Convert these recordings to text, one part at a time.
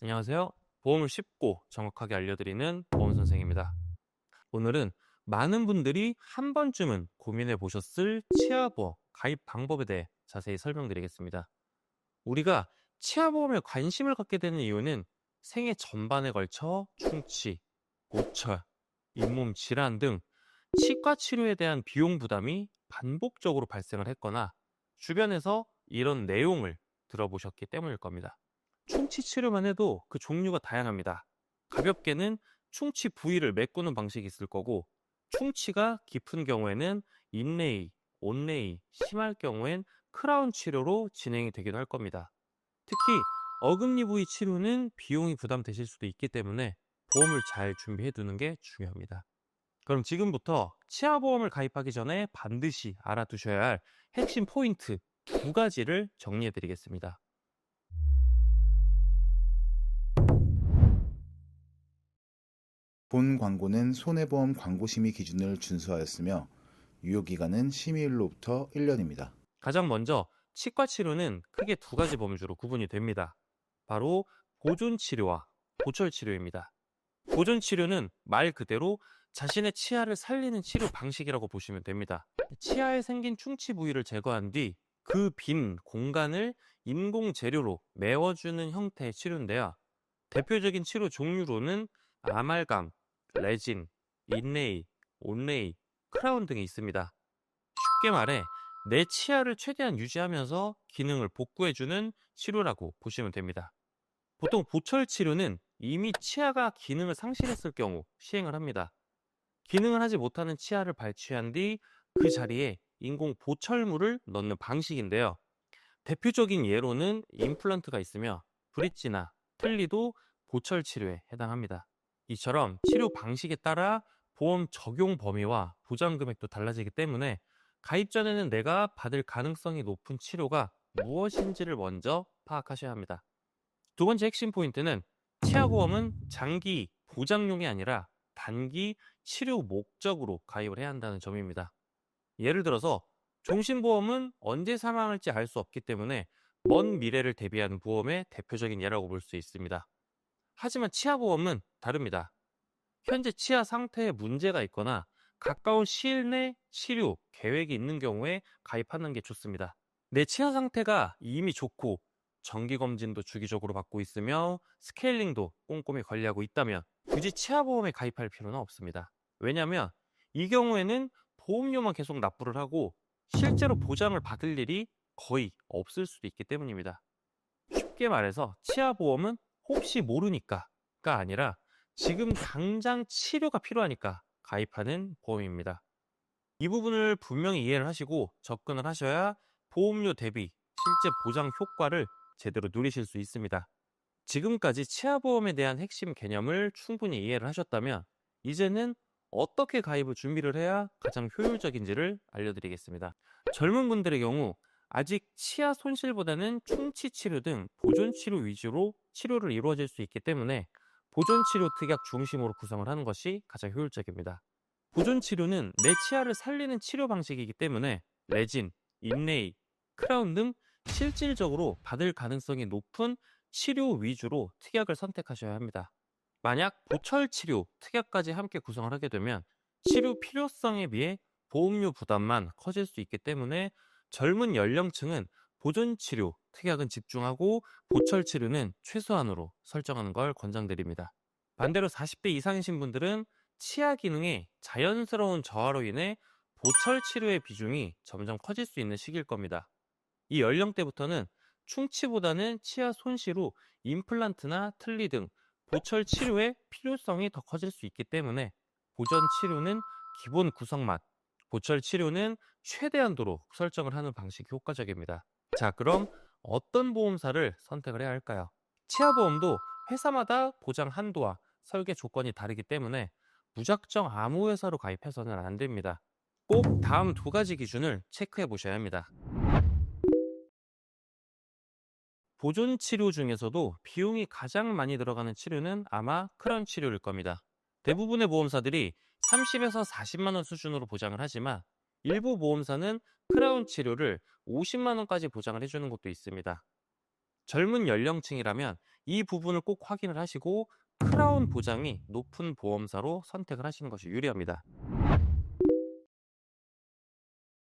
안녕하세요. 보험을 쉽고 정확하게 알려드리는 보험선생입니다. 오늘은 많은 분들이 한 번쯤은 고민해 보셨을 치아보험 가입 방법에 대해 자세히 설명드리겠습니다. 우리가 치아보험에 관심을 갖게 되는 이유는 생애 전반에 걸쳐 충치, 보철, 잇몸 질환 등 치과 치료에 대한 비용 부담이 반복적으로 발생을 했거나 주변에서 이런 내용을 들어보셨기 때문일 겁니다. 충치 치료만 해도 그 종류가 다양합니다. 가볍게는 충치 부위를 메꾸는 방식이 있을 거고, 충치가 깊은 경우에는 인레이, 온레이, 심할 경우엔 크라운 치료로 진행이 되기도 할 겁니다. 특히 어금니 부위 치료는 비용이 부담되실 수도 있기 때문에 보험을 잘 준비해 두는 게 중요합니다. 그럼 지금부터 치아보험을 가입하기 전에 반드시 알아두셔야 할 핵심 포인트 두 가지를 정리해 드리겠습니다. 본 광고는 손해보험 광고심의 기준을 준수하였으며 유효기간은 심의일로부터 1년입니다. 가장 먼저 치과 치료는 크게 두 가지 범주로 구분이 됩니다. 바로 보존 치료와 보철 치료입니다. 보존 치료는 말 그대로 자신의 치아를 살리는 치료 방식이라고 보시면 됩니다. 치아에 생긴 충치 부위를 제거한 뒤 그 빈 공간을 인공 재료로 메워주는 형태의 치료인데요. 대표적인 치료 종류로는 아말감, 레진, 인레이, 온레이, 크라운 등이 있습니다. 쉽게 말해 내 치아를 최대한 유지하면서 기능을 복구해주는 치료라고 보시면 됩니다. 보통 보철 치료는 이미 치아가 기능을 상실했을 경우 시행을 합니다. 기능을 하지 못하는 치아를 발치한 뒤 그 자리에 인공 보철물을 넣는 방식인데요. 대표적인 예로는 임플란트가 있으며 브릿지나 틀니도 보철 치료에 해당합니다. 이처럼 치료 방식에 따라 보험 적용 범위와 보장 금액도 달라지기 때문에 가입 전에는 내가 받을 가능성이 높은 치료가 무엇인지를 먼저 파악하셔야 합니다. 두 번째 핵심 포인트는 치아보험은 장기 보장용이 아니라 단기 치료 목적으로 가입을 해야 한다는 점입니다. 예를 들어서 종신보험은 언제 사망할지 알 수 없기 때문에 먼 미래를 대비하는 보험의 대표적인 예라고 볼 수 있습니다. 하지만 치아보험은 다릅니다. 현재 치아 상태에 문제가 있거나 가까운 시일 내 치료 계획이 있는 경우에 가입하는 게 좋습니다. 내 치아 상태가 이미 좋고 정기검진도 주기적으로 받고 있으며 스케일링도 꼼꼼히 관리하고 있다면 굳이 치아보험에 가입할 필요는 없습니다. 왜냐하면 이 경우에는 보험료만 계속 납부를 하고 실제로 보장을 받을 일이 거의 없을 수도 있기 때문입니다. 쉽게 말해서 치아보험은 혹시 모르니까가 아니라 지금 당장 치료가 필요하니까 가입하는 보험입니다. 이 부분을 분명히 이해를 하시고 접근을 하셔야 보험료 대비 실제 보장 효과를 제대로 누리실 수 있습니다. 지금까지 치아보험에 대한 핵심 개념을 충분히 이해를 하셨다면 이제는 어떻게 가입을 준비를 해야 가장 효율적인지를 알려드리겠습니다. 젊은 분들의 경우 아직 치아 손실보다는 충치 치료 등 보존 치료 위주로 치료를 이루어질 수 있기 때문에 보존 치료 특약 중심으로 구성을 하는 것이 가장 효율적입니다. 보존 치료는 내 치아를 살리는 치료 방식이기 때문에 레진, 인레이, 크라운 등 실질적으로 받을 가능성이 높은 치료 위주로 특약을 선택하셔야 합니다. 만약 보철 치료, 특약까지 함께 구성을 하게 되면 치료 필요성에 비해 보험료 부담만 커질 수 있기 때문에 젊은 연령층은 보존 치료, 특약은 집중하고 보철 치료는 최소한으로 설정하는 걸 권장드립니다. 반대로 40대 이상이신 분들은 치아 기능의 자연스러운 저하로 인해 보철 치료의 비중이 점점 커질 수 있는 시기일 겁니다. 이 연령대부터는 충치보다는 치아 손실 후 임플란트나 틀니 등 보철 치료의 필요성이 더 커질 수 있기 때문에 보전 치료는 기본 구성만, 보철 치료는 최대한도로 설정을 하는 방식이 효과적입니다. 자, 그럼 어떤 보험사를 선택을 해야 할까요? 치아보험도 회사마다 보장 한도와 설계 조건이 다르기 때문에 무작정 아무 회사로 가입해서는 안 됩니다. 꼭 다음 두 가지 기준을 체크해 보셔야 합니다. 보존 치료 중에서도 비용이 가장 많이 들어가는 치료는 아마 크라운 치료일 겁니다. 대부분의 보험사들이 30에서 40만 원 수준으로 보장을 하지만 일부 보험사는 크라운 치료를 50만 원까지 보장을 해주는 곳도 있습니다. 젊은 연령층이라면 이 부분을 꼭 확인을 하시고 크라운 보장이 높은 보험사로 선택을 하시는 것이 유리합니다.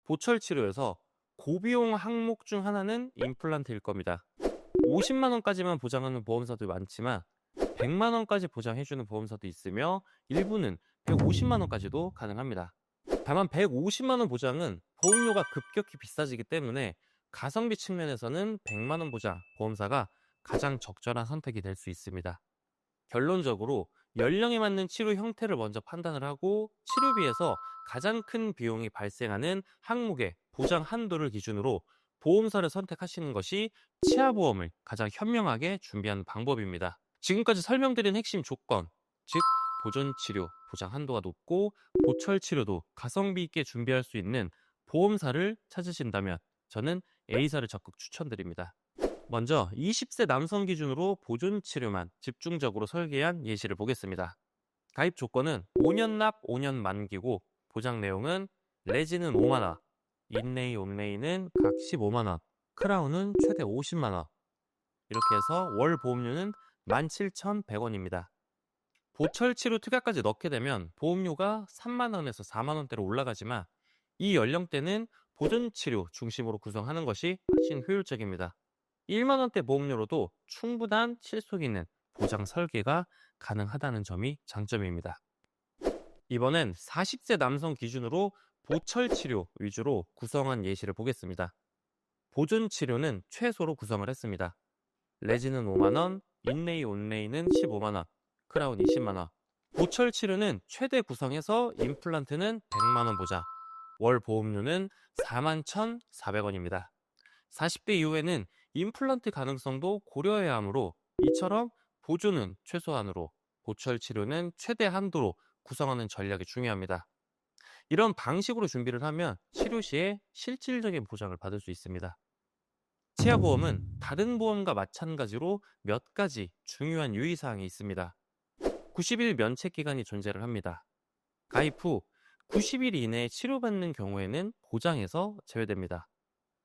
보철 치료에서 고비용 항목 중 하나는 임플란트일 겁니다. 50만 원까지만 보장하는 보험사도 많지만 100만 원까지 보장해주는 보험사도 있으며 일부는 150만 원까지도 가능합니다. 다만 150만 원 보장은 보험료가 급격히 비싸지기 때문에 가성비 측면에서는 100만 원 보장 보험사가 가장 적절한 선택이 될 수 있습니다. 결론적으로 연령에 맞는 치료 형태를 먼저 판단을 하고 치료비에서 가장 큰 비용이 발생하는 항목의 보장 한도를 기준으로 보험사를 선택하시는 것이 치아보험을 가장 현명하게 준비하는 방법입니다. 지금까지 설명드린 핵심 조건, 즉 보존 치료 보장 한도가 높고 보철 치료도 가성비 있게 준비할 수 있는 보험사를 찾으신다면 저는 A사를 적극 추천드립니다. 먼저 20세 남성 기준으로 보존 치료만 집중적으로 설계한 예시를 보겠습니다. 가입 조건은 5년 납 5년 만기고 보장 내용은 레진은 5만 원, 인레이 온레이는 각 15만 원, 크라운은 최대 50만 원. 이렇게 해서 월 보험료는 17,100원입니다. 보철 치료 특약까지 넣게 되면 보험료가 3만 원에서 4만 원대로 올라가지만 이 연령대는 보존 치료 중심으로 구성하는 것이 훨씬 효율적입니다. 1만 원대 보험료로도 충분한 실속 있는 보장 설계가 가능하다는 점이 장점입니다. 이번엔 40세 남성 기준으로 보철 치료 위주로 구성한 예시를 보겠습니다. 보존 치료는 최소로 구성을 했습니다. 레진은 5만 원, 인레이 온레이는 15만 원, 크라운 20만 원. 보철 치료는 최대 구성해서 임플란트는 100만 원 보장. 월 보험료는 41,400원입니다. 40대 이후에는 임플란트 가능성도 고려해야 하므로 이처럼 보존은 최소한으로, 보철 치료는 최대 한도로 구성하는 전략이 중요합니다. 이런 방식으로 준비를 하면 치료 시에 실질적인 보장을 받을 수 있습니다. 치아보험은 다른 보험과 마찬가지로 몇 가지 중요한 유의사항이 있습니다. 90일 면책 기간이 존재를 합니다. 가입 후 90일 이내에 치료받는 경우에는 보장에서 제외됩니다.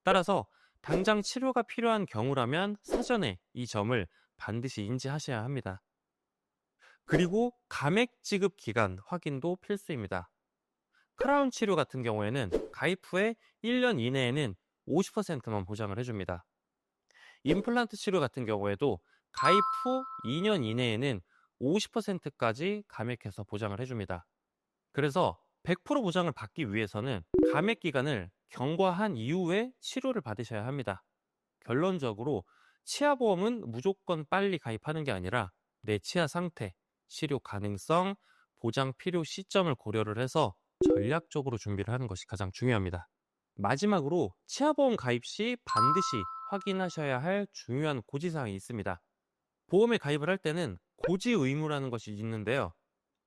따라서 당장 치료가 필요한 경우라면 사전에 이 점을 반드시 인지하셔야 합니다. 그리고 감액 지급 기간 확인도 필수입니다. 크라운 치료 같은 경우에는 가입 후에 1년 이내에는 50%만 보장을 해줍니다. 임플란트 치료 같은 경우에도 가입 후 2년 이내에는 50%까지 감액해서 보장을 해줍니다. 그래서 100% 보장을 받기 위해서는 감액 기간을 경과한 이후에 치료를 받으셔야 합니다. 결론적으로 치아보험은 무조건 빨리 가입하는 게 아니라 내 치아 상태, 치료 가능성, 보장 필요 시점을 고려를 해서 전략적으로 준비를 하는 것이 가장 중요합니다. 마지막으로 치아보험 가입 시 반드시 확인하셔야 할 중요한 고지사항이 있습니다. 보험에 가입을 할 때는 고지 의무라는 것이 있는데요.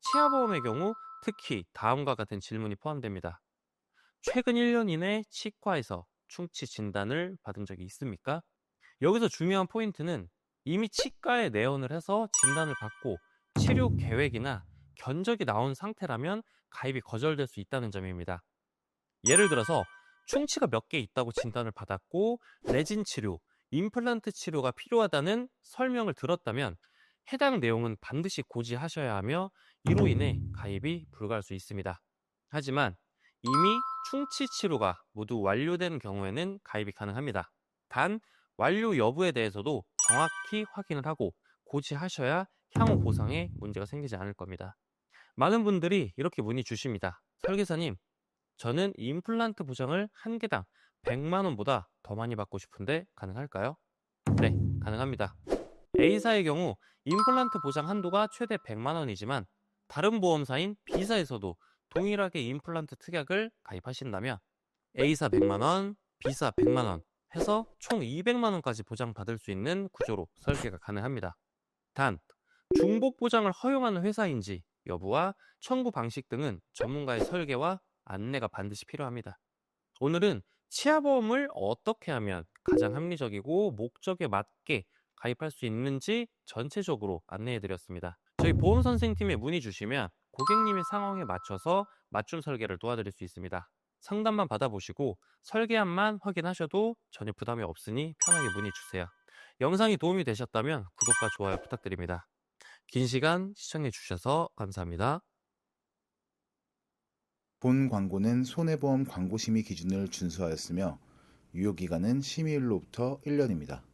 치아보험의 경우 특히 다음과 같은 질문이 포함됩니다. 최근 1년 이내 치과에서 충치 진단을 받은 적이 있습니까? 여기서 중요한 포인트는 이미 치과에 내원을 해서 진단을 받고 치료 계획이나 견적이 나온 상태라면 가입이 거절될 수 있다는 점입니다. 예를 들어서 충치가 몇 개 있다고 진단을 받았고 레진 치료, 임플란트 치료가 필요하다는 설명을 들었다면 해당 내용은 반드시 고지하셔야 하며 이로 인해 가입이 불가할 수 있습니다. 하지만 이미 충치 치료가 모두 완료된 경우에는 가입이 가능합니다. 단 완료 여부에 대해서도 정확히 확인을 하고 고지하셔야 향후 보상에 문제가 생기지 않을 겁니다. 많은 분들이 이렇게 문의 주십니다. 설계사님, 저는 임플란트 보장을 한 개당 100만 원보다 더 많이 받고 싶은데 가능할까요? 네, 가능합니다. A사의 경우 임플란트 보장 한도가 최대 100만 원이지만 다른 보험사인 B사에서도 동일하게 임플란트 특약을 가입하신다면 A사 100만 원, B사 100만 원 해서 총 200만 원까지 보장받을 수 있는 구조로 설계가 가능합니다. 단, 중복 보장을 허용하는 회사인지 여부와 청구 방식 등은 전문가의 설계와 안내가 반드시 필요합니다. 오늘은 치아보험을 어떻게 하면 가장 합리적이고 목적에 맞게 가입할 수 있는지 전체적으로 안내해드렸습니다. 저희 보험선생팀에 문의 주시면 고객님의 상황에 맞춰서 맞춤 설계를 도와드릴 수 있습니다. 상담만 받아보시고 설계안만 확인하셔도 전혀 부담이 없으니 편하게 문의 주세요. 영상이 도움이 되셨다면 구독과 좋아요 부탁드립니다. 긴 시간 시청해 주셔서 감사합니다. 본 광고는 손해보험 광고심의 기준을 준수하였으며 유효기간은 심의일로부터 1년입니다.